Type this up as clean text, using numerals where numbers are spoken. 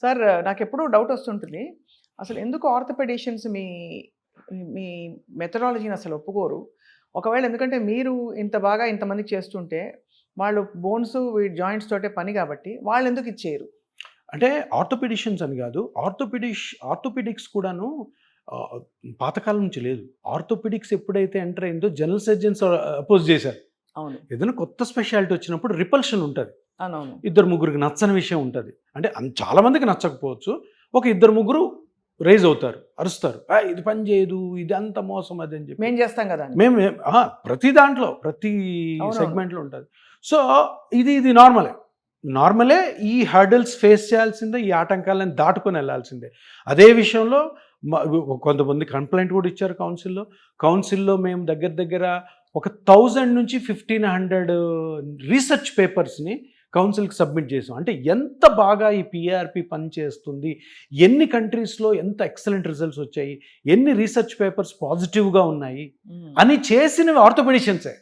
Sir నాకు ఎప్పుడూ doubt వస్తుంటుంది. అసలు ఎందుకు ఆర్థోపెడిషియన్స్ మీ మీ మెథడాలజీని అసలు ఒప్పుకోరు? ఒకవేళ ఎందుకంటే మీరు ఇంత బాగా ఇంతమందికి చేస్తుంటే, వాళ్ళు బోన్స్ జాయింట్స్ తోటే పని కాబట్టి వాళ్ళెందుకు ఇది చేయరు? అంటే ఆర్థోపెడిషియన్స్ అని కాదు, ఆర్థోపెడిక్స్ కూడాను పాతకాలం నుంచి లేదు. ఆర్థోపెడిక్స్ ఎప్పుడైతే ఎంటర్ అయిందో జనరల్ సర్జన్స్ అపోజ్ చేశారు. అవును. ఏదైనా కొత్త స్పెషాలిటీ వచ్చినప్పుడు రిపల్షన్ ఉంటుంది. అవునవును. ఇద్దరు ముగ్గురికి నచ్చని విషయం ఉంటుంది. అంటే చాలా మందికి నచ్చకపోవచ్చు. ఒక ఇద్దరు ముగ్గురు రైజ్ అవుతారు, అరుస్తారు, ఇది పని చేయదు, ఇది అంత మోసం అది అని చెప్పి. మేము చేస్తాం కదా. మేము ప్రతి దాంట్లో ప్రతి అవునవును. సెగ్మెంట్లో ఉంటుంది. సో ఇది నార్మలే. ఈ హర్డల్స్ ఫేస్ చేయాల్సిందే, ఈ ఆటంకాలను దాటుకొని వెళ్ళాల్సిందే. అదే విషయంలో కొంతమంది కంప్లైంట్ కూడా ఇచ్చారు కౌన్సిల్లో మేము దగ్గర ఒక 1000 నుంచి 1500 రీసెర్చ్ పేపర్స్ని కౌన్సిల్కి సబ్మిట్ చేసాం. అంటే ఎంత బాగా ఈ పిఆర్పి పనిచేస్తుంది, ఎన్ని కంట్రీస్లో ఎంత ఎక్సలెంట్ రిజల్ట్స్ వచ్చాయి, ఎన్ని రీసెర్చ్ పేపర్స్ పాజిటివ్గా ఉన్నాయి అని చేసినవి ఆర్థోపెడిషియన్సే.